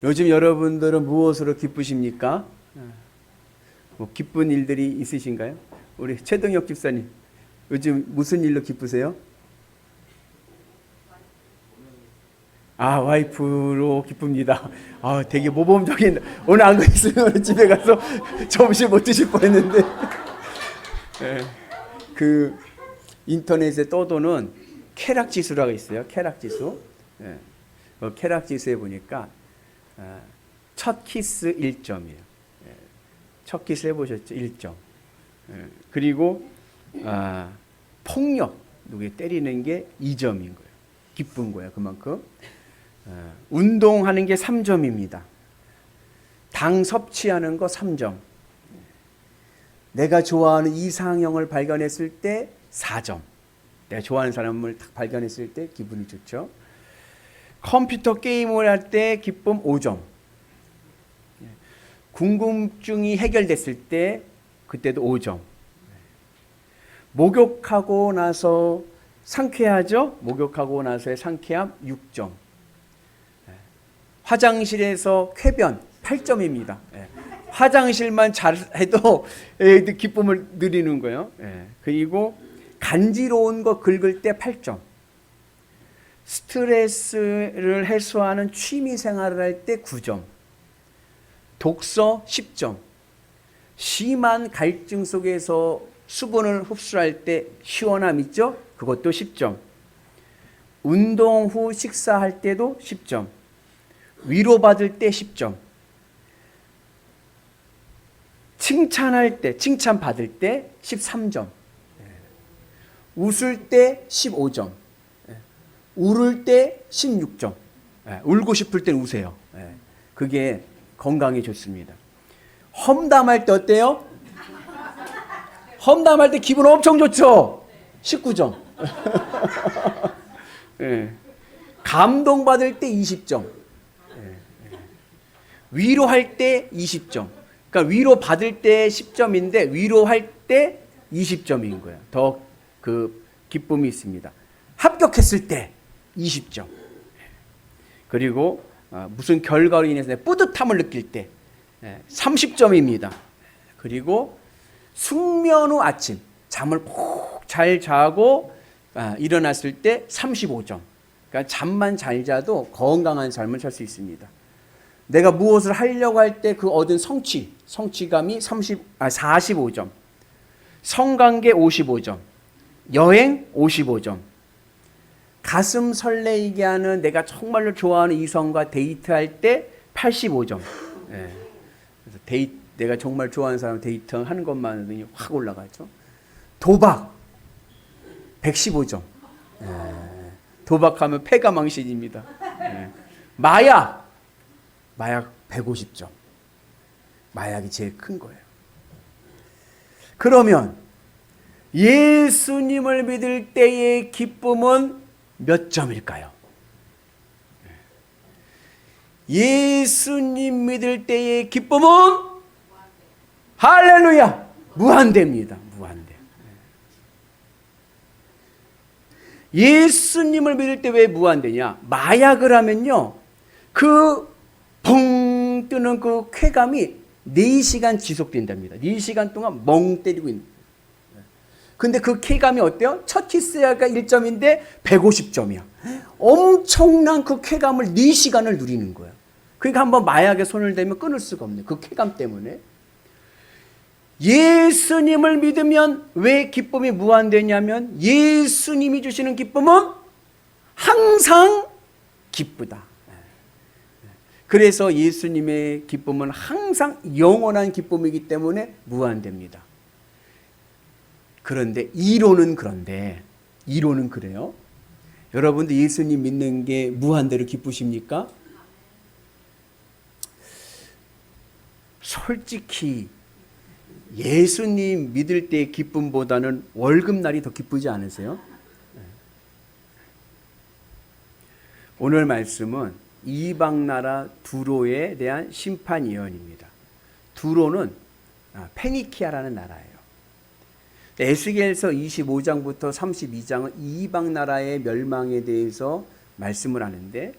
요즘 여러분들은 무엇으로 기쁘십니까? 뭐 기쁜 일들이 있으신가요? 우리 최동혁 집사님, 요즘 무슨 일로 기쁘세요? 아, 와이프로 기쁩니다. 아, 되게 모범적인, 오늘 안 그랬으면 집에 가서 점심 못 드실 뻔했는데. 네, 그 인터넷에 떠도는 쾌락 지수라고 있어요. 쾌락 지수. 네, 쾌락 지수에 보니까 첫 키스 1점이에요. 첫 키스 해보셨죠? 1점. 그리고 폭력, 누구 때리는 게 2점인 거예요. 기쁜 거예요. 그만큼. 운동하는 게 3점입니다. 당 섭취하는 거 3점. 내가 좋아하는 이상형을 발견했을 때 4점. 내가 좋아하는 사람을 딱 발견했을 때 기분이 좋죠. 컴퓨터 게임을 할 때 기쁨 5점. 궁금증이 해결됐을 때 그때도 5점. 목욕하고 나서 상쾌하죠? 목욕하고 나서의 상쾌함 6점. 화장실에서 쾌변 8점입니다. 화장실만 잘해도 기쁨을 누리는 거예요. 그리고 간지러운 거 긁을 때 8점. 스트레스를 해소하는 취미 생활을 할 때 9점. 독서 10점. 심한 갈증 속에서 수분을 흡수할 때 시원함 있죠? 그것도 10점. 운동 후 식사할 때도 10점. 위로받을 때 10점. 칭찬할 때, 칭찬받을 때 13점. 웃을 때 15점. 울을 때 16점. 울고 싶을 땐 우세요. 그게 건강에 좋습니다. 험담할 때 어때요? 험담할 때 기분 엄청 좋죠? 19점. 감동받을 때 20점. 위로할 때 20점. 그러니까 위로받을 때 10점인데 위로할 때 20점인 거예요. 더 그 기쁨이 있습니다. 합격했을 때 20점. 그리고 무슨 결과로 인해서 뿌듯함을 느낄 때 30점입니다. 그리고 숙면 후 아침, 잠을 푹 잘 자고 일어났을 때 35점. 그러니까 잠만 잘 자도 건강한 삶을 살 수 있습니다. 내가 무엇을 하려고 할 때 그 얻은 성취감이 45점. 성관계 55점. 여행 55점. 가슴 설레이게 하는 내가 정말로 좋아하는 이성과 데이트할 때 85점. 그래서 내가 정말 좋아하는 사람 데이트하는 것만으로도 확 올라가죠. 도박 115점. 도박하면 패가 망신입니다. 마약 150점. 마약이 제일 큰 거예요. 그러면 예수님을 믿을 때의 기쁨은 몇 점일까요? 예수님 믿을 때의 기쁨은 할렐루야 무한대입니다. 무한대. 예수님을 믿을 때 왜 무한대냐? 마약을 하면요, 그 붕 뜨는 그 쾌감이 4시간 지속된답니다. 4시간 동안 멍 때리고 있는. 근데 그 쾌감이 어때요? 첫 키스가 1점인데 150점이야. 엄청난 그 쾌감을 4시간을 누리는 거예요. 그러니까 한번 마약에 손을 대면 끊을 수가 없네요. 그 쾌감 때문에. 예수님을 믿으면 왜 기쁨이 무한되냐면 예수님이 주시는 기쁨은 항상 기쁘다. 그래서 예수님의 기쁨은 항상 영원한 기쁨이기 때문에 무한됩니다. 그런데 이론은 그래요. 여러분도 예수님 믿는 게 무한대로 기쁘십니까? 솔직히 예수님 믿을 때의 기쁨보다는 월급날이 더 기쁘지 않으세요? 오늘 말씀은 이방나라 두로에 대한 심판 예언입니다. 두로는 페니키아라는 나라예요. 에스겔서 25장부터 32장은 이방나라의 멸망에 대해서 말씀을 하는데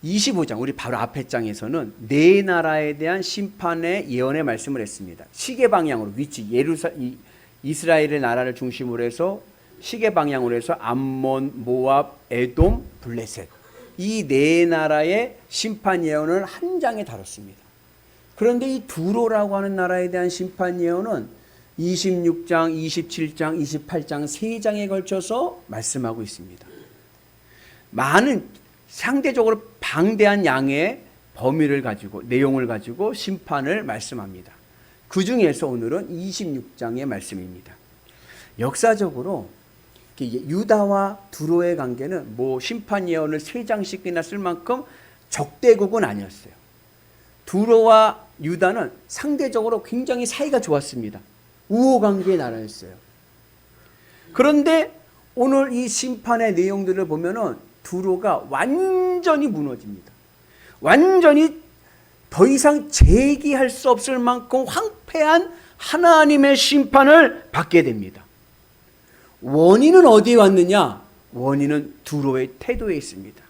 25장 우리 바로 앞에 장에서는 네 나라에 대한 심판의 예언의 말씀을 했습니다. 시계 방향으로 위치 이스라엘의 나라를 중심으로 해서 시계 방향으로 해서 암몬, 모압, 에돔, 블레셋 이 네 나라의 심판 예언을 한 장에 다뤘습니다. 그런데 이 두로라고 하는 나라에 대한 심판 예언은 26장, 27장, 28장 세 장에 걸쳐서 말씀하고 있습니다. 많은 상대적으로 방대한 양의 범위를 가지고 내용을 가지고 심판을 말씀합니다. 그 중에서 오늘은 26장의 말씀입니다. 역사적으로 유다와 두로의 관계는 뭐 심판 예언을 세 장씩이나 쓸 만큼 적대국은 아니었어요. 두로와 유다는 상대적으로 굉장히 사이가 좋았습니다. 우호관계의 나라였어요. 그런데 오늘 이 심판의 내용들을 보면은 두로가 완전히 무너집니다. 완전히 더 이상 제기할 수 없을 만큼 황폐한 하나님의 심판을 받게 됩니다. 원인은 어디에 왔느냐? 원인은 두로의 태도에 있습니다.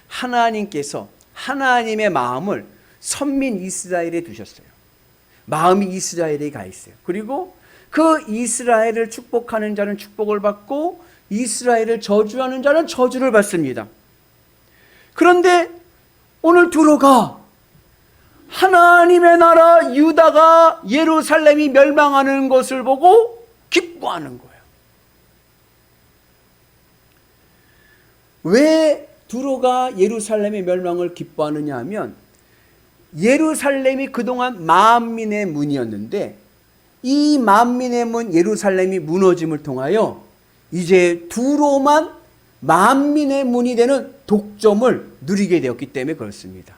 하나님께서 하나님의 마음을 선민 이스라엘에 두셨어요. 마음이 이스라엘에 가 있어요. 그리고 그 이스라엘을 축복하는 자는 축복을 받고 이스라엘을 저주하는 자는 저주를 받습니다. 그런데 오늘 두로가 하나님의 나라 유다가 예루살렘이 멸망하는 것을 보고 기뻐하는 거예요. 왜 두로가 예루살렘의 멸망을 기뻐하느냐 하면 예루살렘이 그동안 만민의 문이었는데 이 만민의 문 예루살렘이 무너짐을 통하여 이제 두로만 만민의 문이 되는 독점을 누리게 되었기 때문에 그렇습니다.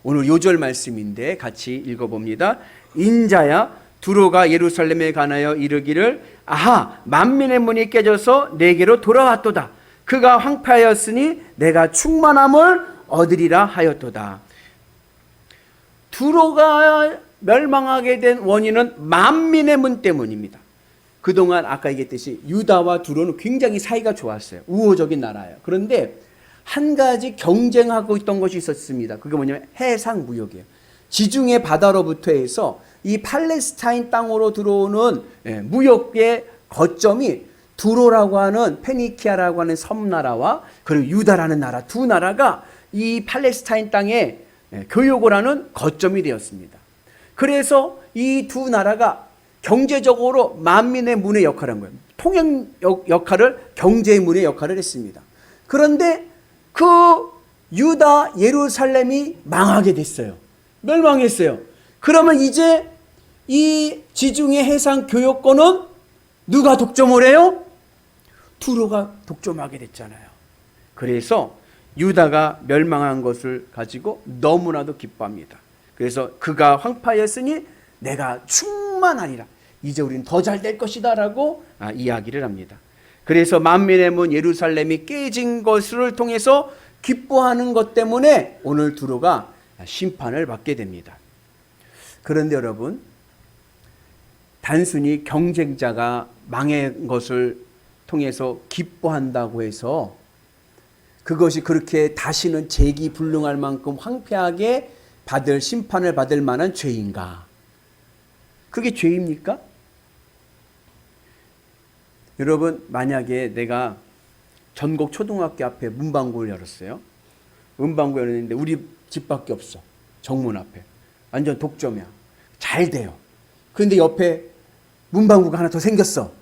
오늘 요절 말씀인데 같이 읽어봅니다. 인자야 두로가 예루살렘에 관하여 이르기를 아하 만민의 문이 깨져서 내게로 돌아왔도다. 그가 황폐하였으니 내가 충만함을 얻으리라 하였도다. 두로가 멸망하게 된 원인은 만민의 문 때문입니다. 그동안 아까 얘기했듯이 유다와 두로는 굉장히 사이가 좋았어요. 우호적인 나라예요. 그런데 한 가지 경쟁하고 있던 것이 있었습니다. 그게 뭐냐면 해상 무역이에요. 지중해 바다로부터 해서 이 팔레스타인 땅으로 들어오는 무역의 거점이 두로라고 하는 페니키아라고 하는 섬나라와 그리고 유다라는 나라 두 나라가 이 팔레스타인 땅에 교역을 하는 거점이 되었습니다. 그래서 이 두 나라가 경제적으로 만민의 문의 역할을 한 거예요. 통행 역할을 경제의 문의 역할을 했습니다. 그런데 그 유다 예루살렘이 망하게 됐어요. 멸망했어요. 그러면 이제 이 지중해 해상 교역권은 누가 독점을 해요? 두로가 독점하게 됐잖아요. 그래서 유다가 멸망한 것을 가지고 너무나도 기뻐합니다. 그래서 그가 황폐하였으니 내가 충만하리라. 이제 우리는 더 잘 될 것이다 라고 이야기를 합니다. 그래서 만민의 문 예루살렘이 깨진 것을 통해서 기뻐하는 것 때문에 오늘 두로가 심판을 받게 됩니다. 그런데 여러분 단순히 경쟁자가 망한 것을 통해서 기뻐한다고 해서 그것이 그렇게 다시는 재기불능할 만큼 황폐하게 받을 심판을 받을 만한 죄인가? 그게 죄입니까? 여러분 만약에 내가 전국 초등학교 앞에 문방구를 열었어요. 문방구 열었는데 우리 집밖에 없어. 정문 앞에. 완전 독점이야. 잘 돼요. 그런데 옆에 문방구가 하나 더 생겼어.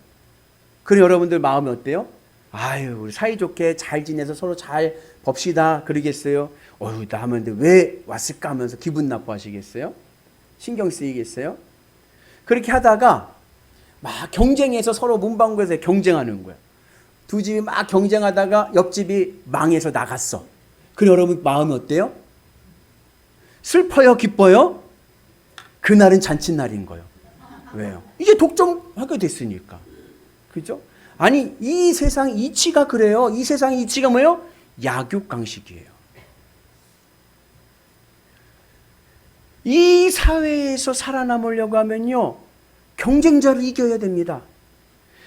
그럼 여러분들 마음이 어때요? 아유 우리 사이좋게 잘 지내서 서로 잘 봅시다 그러겠어요? 어휴 남은데 왜 왔을까 하면서 기분 나빠하시겠어요? 신경 쓰이겠어요? 그렇게 하다가 막 경쟁해서 서로 문방구에서 경쟁하는 거야. 두 집이 막 경쟁하다가 옆집이 망해서 나갔어. 그럼 여러분 마음이 어때요? 슬퍼요? 기뻐요? 그날은 잔칫날인 거예요. 왜요? 이제 독점하게 됐으니까. 그죠? 아니 이 세상 이치가 그래요. 이 세상 이치가 뭐예요? 약육강식이에요. 이 사회에서 살아남으려고 하면요 경쟁자를 이겨야 됩니다.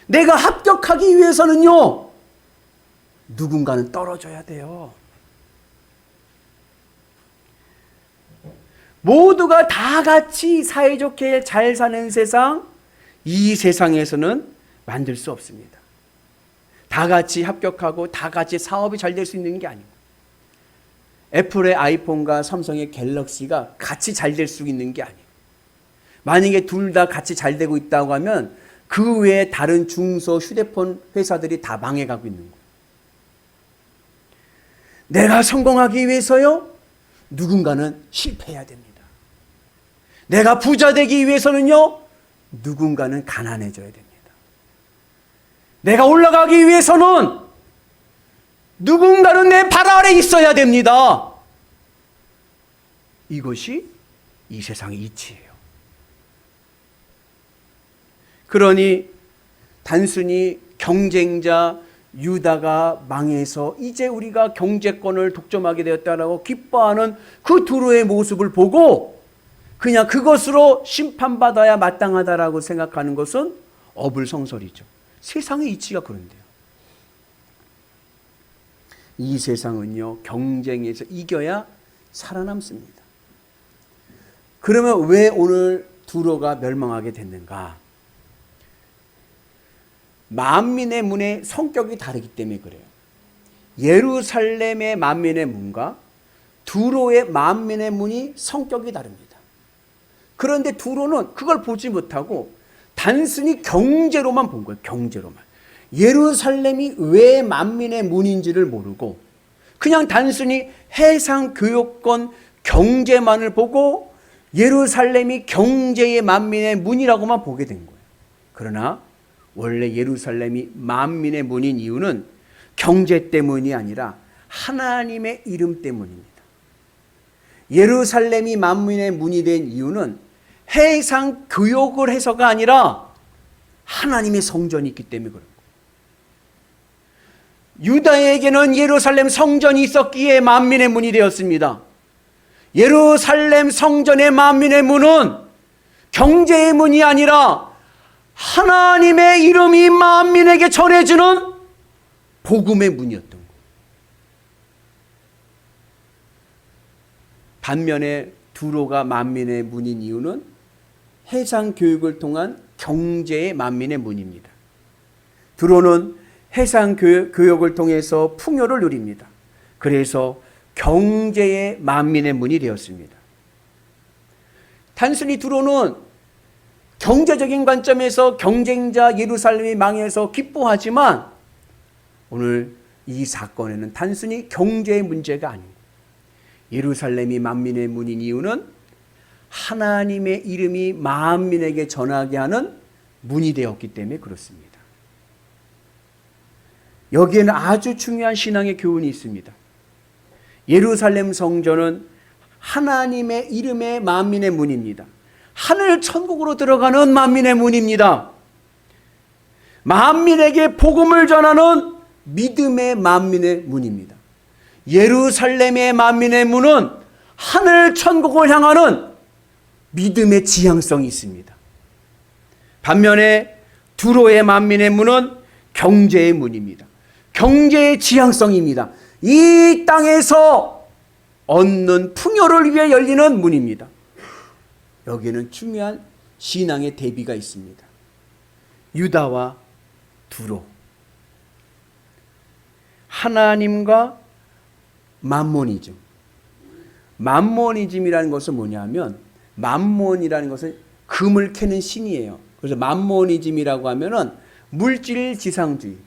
내가 합격하기 위해서는요 누군가는 떨어져야 돼요. 모두가 다 같이 사이좋게 잘 사는 세상, 이 세상에서는 만들 수 없습니다. 다 같이 합격하고 다 같이 사업이 잘 될 수 있는 게 아니고, 애플의 아이폰과 삼성의 갤럭시가 같이 잘 될 수 있는 게 아니에요. 만약에 둘 다 같이 잘 되고 있다고 하면 그 외에 다른 중소 휴대폰 회사들이 다 망해가고 있는 거예요. 내가 성공하기 위해서요, 누군가는 실패해야 됩니다. 내가 부자 되기 위해서는요, 누군가는 가난해져야 됩니다. 내가 올라가기 위해서는 누군가는 내 발 아래 있어야 됩니다. 이것이 이 세상의 이치예요. 그러니 단순히 경쟁자 유다가 망해서 이제 우리가 경제권을 독점하게 되었다라고 기뻐하는 그 두로의 모습을 보고 그냥 그것으로 심판받아야 마땅하다라고 생각하는 것은 어불성설이죠. 세상의 이치가 그런데요. 이 세상은요, 경쟁에서 이겨야 살아남습니다. 그러면 왜 오늘 두로가 멸망하게 됐는가? 만민의 문의 성격이 다르기 때문에 그래요. 예루살렘의 만민의 문과 두로의 만민의 문이 성격이 다릅니다. 그런데 두로는 그걸 보지 못하고 단순히 경제로만 본 거예요. 경제로만. 예루살렘이 왜 만민의 문인지를 모르고 그냥 단순히 해상 교역권 경제만을 보고 예루살렘이 경제의 만민의 문이라고만 보게 된 거예요. 그러나 원래 예루살렘이 만민의 문인 이유는 경제 때문이 아니라 하나님의 이름 때문입니다. 예루살렘이 만민의 문이 된 이유는 해상 교역을 해서가 아니라 하나님의 성전이 있기 때문에 그런 거예요. 유다에게는 예루살렘 성전이 있었기에 만민의 문이 되었습니다. 예루살렘 성전의 만민의 문은 경제의 문이 아니라 하나님의 이름이 만민에게 전해지는 복음의 문이었던 거예요. 반면에 두로가 만민의 문인 이유는 해상 교육을 통한 경제의 만민의 문입니다. 두로는 해상 교육을 통해서 풍요를 누립니다. 그래서 경제의 만민의 문이 되었습니다. 단순히 두로는 경제적인 관점에서 경쟁자 예루살렘이 망해서 기뻐하지만 오늘 이 사건에는 단순히 경제의 문제가 아닙니다. 예루살렘이 만민의 문인 이유는 하나님의 이름이 만민에게 전하게 하는 문이 되었기 때문에 그렇습니다. 여기에는 아주 중요한 신앙의 교훈이 있습니다. 예루살렘 성전은 하나님의 이름의 만민의 문입니다. 하늘 천국으로 들어가는 만민의 문입니다. 만민에게 복음을 전하는 믿음의 만민의 문입니다. 예루살렘의 만민의 문은 하늘 천국을 향하는 믿음의 지향성이 있습니다. 반면에 두로의 만민의 문은 경제의 문입니다. 경제의 지향성입니다. 이 땅에서 얻는 풍요를 위해 열리는 문입니다. 여기에는 중요한 신앙의 대비가 있습니다. 유다와 두로. 하나님과 맘모니즘. 맘모니즘이라는 것은 뭐냐면 맘몬이라는 것은 금을 캐는 신이에요. 그래서 맘모니즘이라고 하면은 물질 지상주의.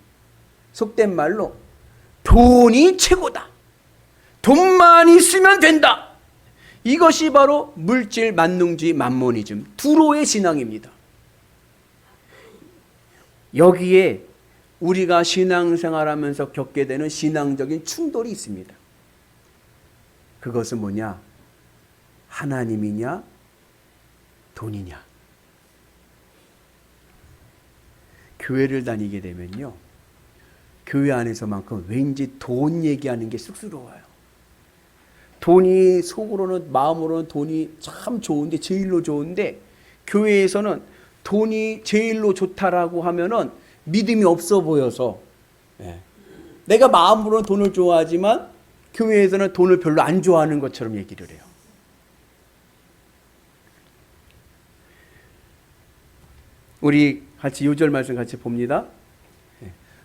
속된 말로 돈이 최고다. 돈만 있으면 된다. 이것이 바로 물질 만능주의 맘모니즘, 두로의 신앙입니다. 여기에 우리가 신앙생활하면서 겪게 되는 신앙적인 충돌이 있습니다. 그것은 뭐냐? 하나님이냐? 돈이냐? 교회를 다니게 되면요, 교회 안에서만큼 왠지 돈 얘기하는 게 쑥스러워요. 돈이 속으로는 마음으로는 돈이 참 좋은데, 제일로 좋은데, 교회에서는 돈이 제일로 좋다라고 하면은 믿음이 없어 보여서, 내가 마음으로는 돈을 좋아하지만 교회에서는 돈을 별로 안 좋아하는 것처럼 얘기를 해요. 우리 같이 요절 말씀 같이 봅니다.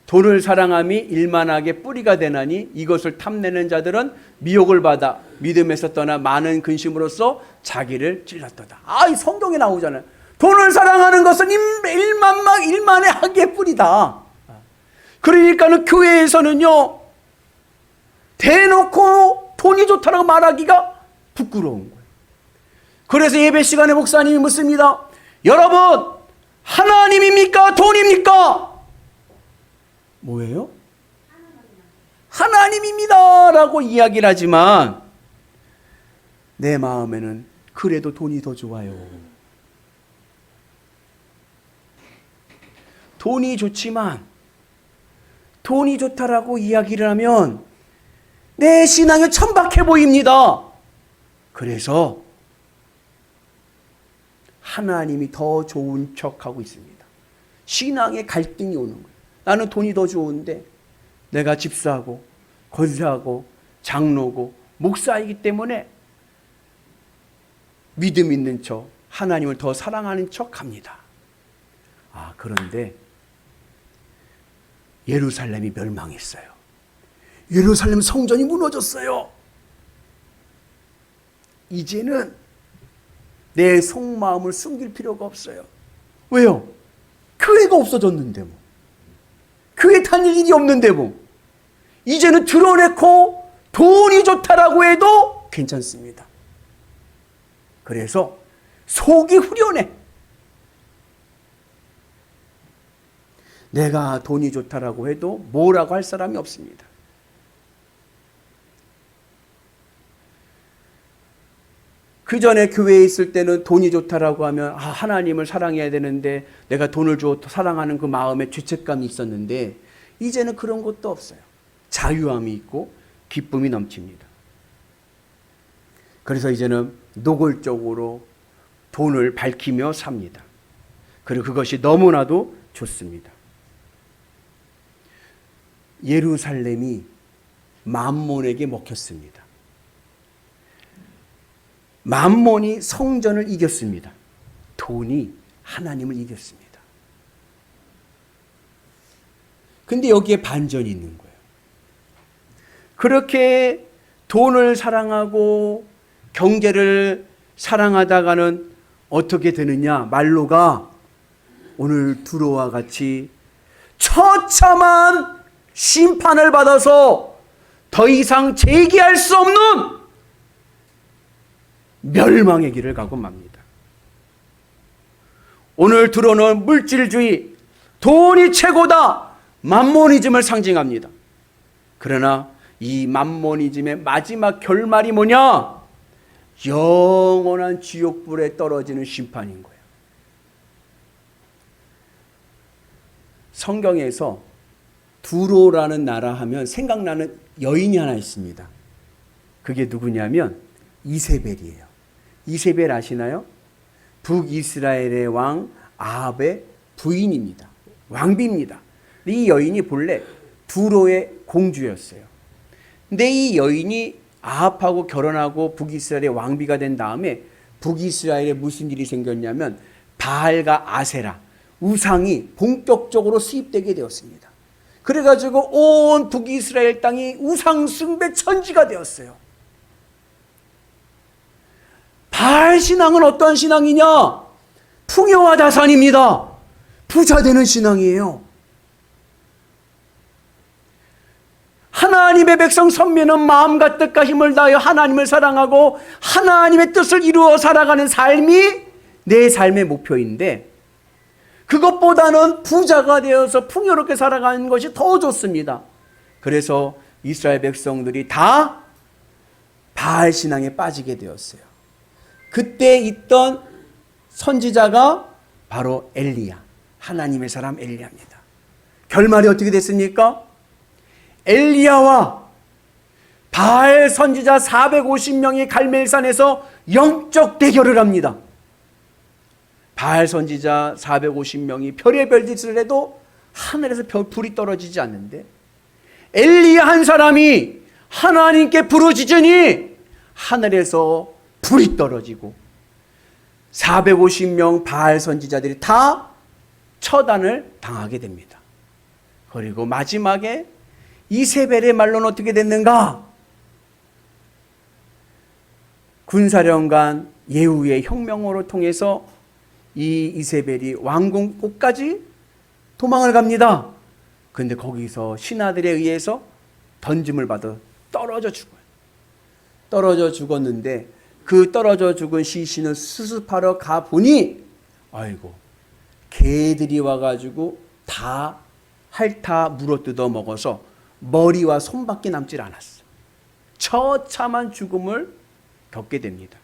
돈을 사랑함이 일만하게 뿌리가 되나니 이것을 탐내는 자들은 미혹을 받아 믿음에서 떠나 많은 근심으로써 자기를 찔렀도다. 이 성경에 나오잖아요. 돈을 사랑하는 것은 일만의 악의 뿌리다. 그러니까는 교회에서는요, 대놓고 돈이 좋다라고 말하기가 부끄러운 거예요. 그래서 예배 시간에 목사님이 묻습니다. 여러분, 하나님입니까? 돈입니까? 뭐예요? 하나님입니다 라고 이야기를 하지만 내 마음에는 그래도 돈이 더 좋아요. 돈이 좋지만 돈이 좋다라고 이야기를 하면 내 신앙이 천박해 보입니다. 그래서 하나님이 더 좋은 척하고 있습니다. 신앙에 갈등이 오는 거예요. 나는 돈이 더 좋은데 내가 집사하고 권사하고 장로고 목사이기 때문에 믿음 있는 척, 하나님을 더 사랑하는 척 합니다. 그런데 예루살렘이 멸망했어요. 예루살렘 성전이 무너졌어요. 이제는 내 속마음을 숨길 필요가 없어요. 왜요? 교회가 없어졌는데 뭐. 교회 다닐 일이 없는데 뭐. 이제는 드러내고 돈이 좋다라고 해도 괜찮습니다. 그래서 속이 후련해. 내가 돈이 좋다라고 해도 뭐라고 할 사람이 없습니다. 그 전에 교회에 있을 때는 돈이 좋다라고 하면 하나님을 사랑해야 되는데 내가 돈을 줘 사랑하는 그 마음에 죄책감이 있었는데 이제는 그런 것도 없어요. 자유함이 있고 기쁨이 넘칩니다. 그래서 이제는 노골적으로 돈을 밝히며 삽니다. 그리고 그것이 너무나도 좋습니다. 예루살렘이 만몬에게 먹혔습니다. 만몬이 성전을 이겼습니다. 돈이 하나님을 이겼습니다. 근데 여기에 반전이 있는 거예요. 그렇게 돈을 사랑하고 경제를 사랑하다가는 어떻게 되느냐? 말로가 오늘 두로와 같이 처참한 심판을 받아서 더 이상 재기할 수 없는 멸망의 길을 가고 맙니다. 오늘 두로는 물질주의, 돈이 최고다, 만모니즘을 상징합니다. 그러나 이 만모니즘의 마지막 결말이 뭐냐? 영원한 지옥불에 떨어지는 심판인 거예요. 성경에서 두로라는 나라 하면 생각나는 여인이 하나 있습니다. 그게 누구냐면 이세벨이에요. 이세벨 아시나요? 북이스라엘의 왕 아합의 부인입니다. 왕비입니다. 이 여인이 본래 두로의 공주였어요. 근데 이 여인이 아합하고 결혼하고 북이스라엘의 왕비가 된 다음에 북이스라엘에 무슨 일이 생겼냐면 바알과 아세라, 우상이 본격적으로 수입되게 되었습니다. 그래가지고 온 북이스라엘 땅이 우상 숭배 천지가 되었어요. 바알 신앙은 어떠한 신앙이냐? 풍요와 자산입니다. 부자 되는 신앙이에요. 하나님의 백성 선민은 마음과 뜻과 힘을 다하여 하나님을 사랑하고 하나님의 뜻을 이루어 살아가는 삶이 내 삶의 목표인데 그것보다는 부자가 되어서 풍요롭게 살아가는 것이 더 좋습니다. 그래서 이스라엘 백성들이 다 바알 신앙에 빠지게 되었어요. 그때 있던 선지자가 바로 엘리야, 하나님의 사람 엘리야입니다. 결말이 어떻게 됐습니까? 엘리야와 바알 선지자 450명이 갈멜산에서 영적 대결을 합니다. 바알 선지자 450명이 별의별 짓을 해도 하늘에서 불이 떨어지지 않는데 엘리야 한 사람이 하나님께 부르짖으니 하늘에서 불이 떨어지고 450명 바알 선지자들이 다 처단을 당하게 됩니다. 그리고 마지막에 이세벨의 말로는 어떻게 됐는가? 군사령관 예후의 혁명으로 통해서 이 이세벨이 왕궁까지 도망을 갑니다. 그런데 거기서 신하들에 의해서 던짐을 받아 떨어져 죽어요. 떨어져 죽었는데 그 떨어져 죽은 시신을 수습하러 가보니 아이고 개들이 와가지고 다 핥아 물어뜯어 먹어서 머리와 손밖에 남질 않았어. 처참한 죽음을 겪게 됩니다.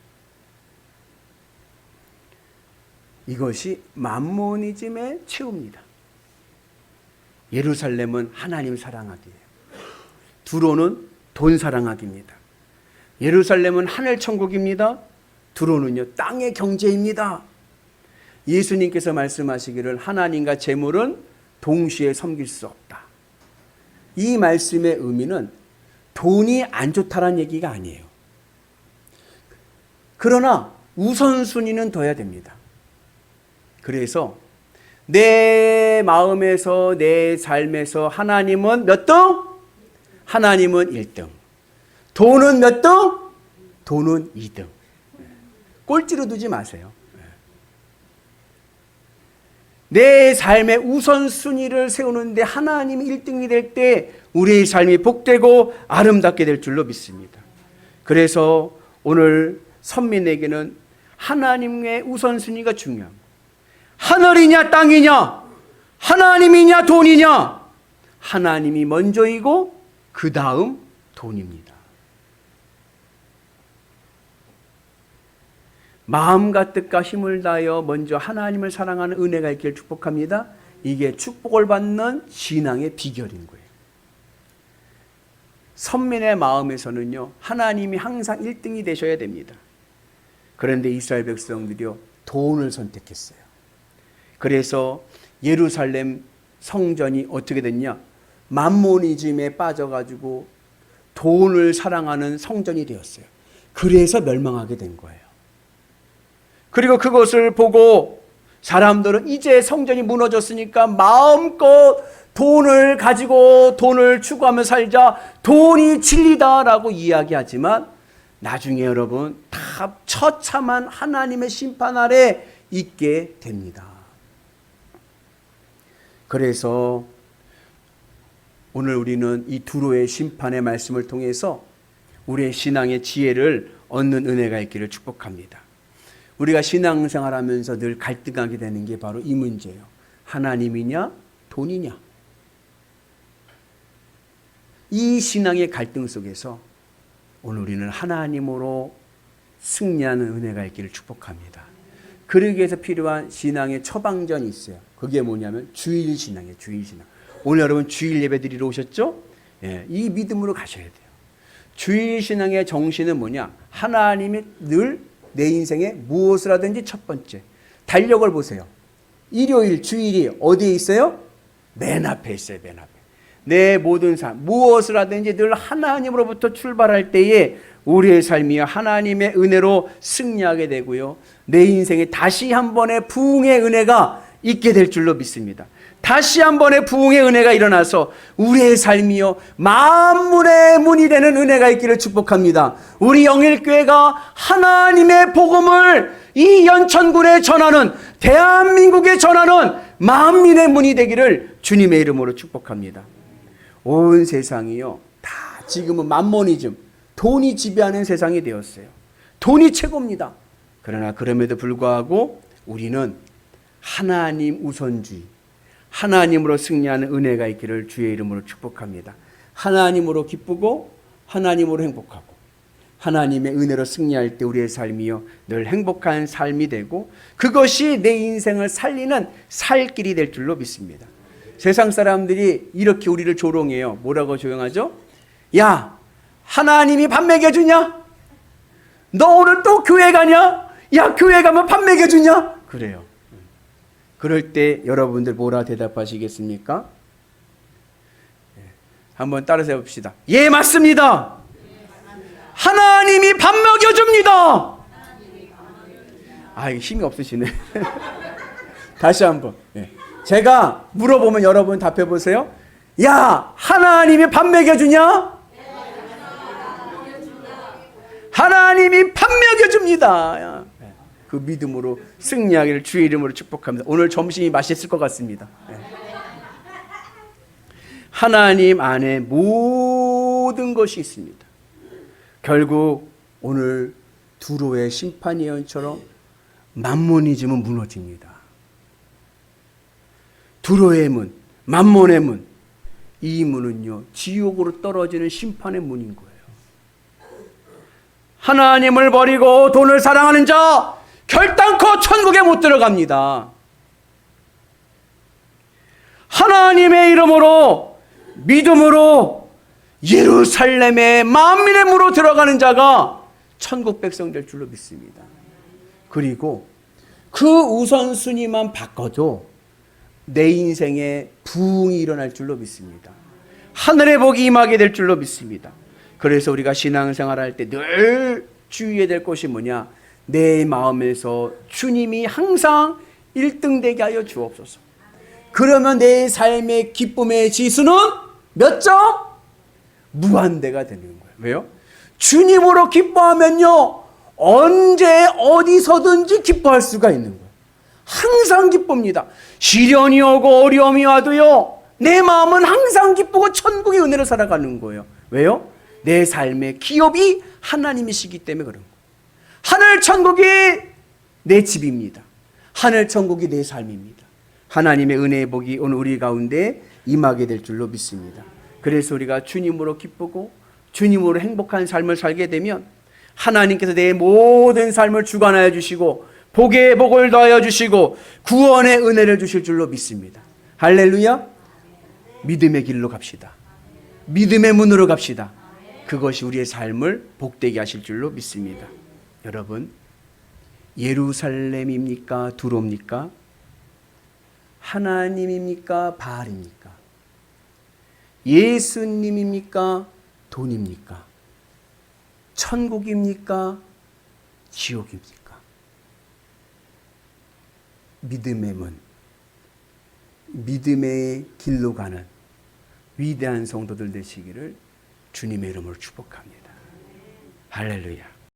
이것이 만모니즘의 최후입니다. 예루살렘은 하나님 사랑하기예요. 두로는 돈 사랑하기입니다. 예루살렘은 하늘 천국입니다. 두로는요 땅의 경제입니다. 예수님께서 말씀하시기를 하나님과 재물은 동시에 섬길 수 없다. 이 말씀의 의미는 돈이 안 좋다는 얘기가 아니에요. 그러나 우선순위는 둬야 됩니다. 그래서 내 마음에서 내 삶에서 하나님은 몇 등? 하나님은 1등. 돈은 몇 등? 돈은 2등. 꼴찌로 두지 마세요. 내 삶의 우선순위를 세우는데 하나님이 1등이 될 때 우리의 삶이 복되고 아름답게 될 줄로 믿습니다. 그래서 오늘 선민에게는 하나님의 우선순위가 중요합니다. 하늘이냐 땅이냐, 하나님이냐 돈이냐, 하나님이 먼저이고 그 다음 돈입니다. 마음과 뜻과 힘을 다하여 먼저 하나님을 사랑하는 은혜가 있기를 축복합니다. 이게 축복을 받는 신앙의 비결인 거예요. 선민의 마음에서는요 하나님이 항상 1등이 되셔야 됩니다. 그런데 이스라엘 백성들이요 돈을 선택했어요. 그래서 예루살렘 성전이 어떻게 됐냐? 만모니즘에 빠져가지고 돈을 사랑하는 성전이 되었어요. 그래서 멸망하게 된 거예요. 그리고 그것을 보고 사람들은 이제 성전이 무너졌으니까 마음껏 돈을 가지고 돈을 추구하며 살자, 돈이 진리다라고 이야기하지만 나중에 여러분 다 처참한 하나님의 심판 아래 있게 됩니다. 그래서 오늘 우리는 이 두로의 심판의 말씀을 통해서 우리의 신앙의 지혜를 얻는 은혜가 있기를 축복합니다. 우리가 신앙생활하면서 늘 갈등하게 되는 게 바로 이 문제예요. 하나님이냐 돈이냐. 이 신앙의 갈등 속에서 오늘 우리는 하나님으로 승리하는 은혜가 있기를 축복합니다. 그러기 위해서 필요한 신앙의 처방전이 있어요. 그게 뭐냐면 주일 신앙이에요. 주일 신앙. 오늘 여러분 주일 예배 드리러 오셨죠? 예, 이 믿음으로 가셔야 돼요. 주일 신앙의 정신은 뭐냐? 하나님이 늘 내 인생에 무엇을 하든지 첫 번째 달력을 보세요. 일요일 주일이 어디에 있어요? 맨 앞에 있어요. 맨 앞에. 내 모든 삶 무엇을 하든지 늘 하나님으로부터 출발할 때에 우리의 삶이 하나님의 은혜로 승리하게 되고요. 내 인생에 다시 한 번의 부흥의 은혜가 있게 될 줄로 믿습니다. 다시 한 번의 부흥의 은혜가 일어나서 우리의 삶이요 만물의 문이 되는 은혜가 있기를 축복합니다. 우리 영일교회가 하나님의 복음을 이 연천군에 전하는, 대한민국에 전하는 만민의 문이 되기를 주님의 이름으로 축복합니다. 온 세상이요 다 지금은 만모니즘, 돈이 지배하는 세상이 되었어요. 돈이 최고입니다. 그러나 그럼에도 불구하고 우리는 하나님 우선주의, 하나님으로 승리하는 은혜가 있기를 주의 이름으로 축복합니다. 하나님으로 기쁘고 하나님으로 행복하고 하나님의 은혜로 승리할 때 우리의 삶이요 늘 행복한 삶이 되고 그것이 내 인생을 살리는 살 길이 될 줄로 믿습니다. 세상 사람들이 이렇게 우리를 조롱해요. 뭐라고 조롱하죠? 야, 하나님이 밥 먹여주냐? 너 오늘 또 교회 가냐? 야, 교회 가면 밥 먹여주냐? 그래요. 그럴 때 여러분들 뭐라 대답하시겠습니까? 한번 따라서 해봅시다. 예, 맞습니다. 하나님이 밥 먹여줍니다. 아, 이게 힘이 없으시네. 다시 한번. 제가 물어보면 여러분 답해 보세요. 야, 하나님이 밥 먹여주냐? 하나님이 밥 먹여줍니다. 그 믿음으로 승리하기를 주의 이름으로 축복합니다. 오늘 점심이 맛있을 것 같습니다. 하나님 안에 모든 것이 있습니다. 결국 오늘 두로의 심판 예언처럼 만모니즘은 무너집니다. 두로의 문, 만몬의 문, 이 문은요 지옥으로 떨어지는 심판의 문인 거예요. 하나님을 버리고 돈을 사랑하는 자 결단코 천국에 못 들어갑니다. 하나님의 이름으로 믿음으로 예루살렘의 만민의 무로 들어가는 자가 천국 백성 될 줄로 믿습니다. 그리고 그 우선순위만 바꿔도 내 인생에 부흥이 일어날 줄로 믿습니다. 하늘의 복이 임하게 될 줄로 믿습니다. 그래서 우리가 신앙생활할 때 늘 주의해야 될 것이 뭐냐? 내 마음에서 주님이 항상 1등 되게 하여 주옵소서. 그러면 내 삶의 기쁨의 지수는 몇 점? 무한대가 되는 거예요. 왜요? 주님으로 기뻐하면요 언제 어디서든지 기뻐할 수가 있는 거예요. 항상 기쁩니다. 시련이 오고 어려움이 와도요 내 마음은 항상 기쁘고 천국의 은혜로 살아가는 거예요. 왜요? 내 삶의 기업이 하나님이시기 때문에 그런 거예요. 하늘 천국이 내 집입니다. 하늘 천국이 내 삶입니다. 하나님의 은혜의 복이 오늘 우리 가운데 임하게 될 줄로 믿습니다. 그래서 우리가 주님으로 기쁘고 주님으로 행복한 삶을 살게 되면 하나님께서 내 모든 삶을 주관하여 주시고 복의 복을 더하여 주시고 구원의 은혜를 주실 줄로 믿습니다. 할렐루야. 믿음의 길로 갑시다. 믿음의 문으로 갑시다. 그것이 우리의 삶을 복되게 하실 줄로 믿습니다. 여러분, 예루살렘입니까? 두로입니까? 하나님입니까? 바알입니까? 예수님입니까? 돈입니까? 천국입니까? 지옥입니까? 믿음의 문, 믿음의 길로 가는 위대한 성도들 되시기를 주님의 이름으로 축복합니다. 할렐루야.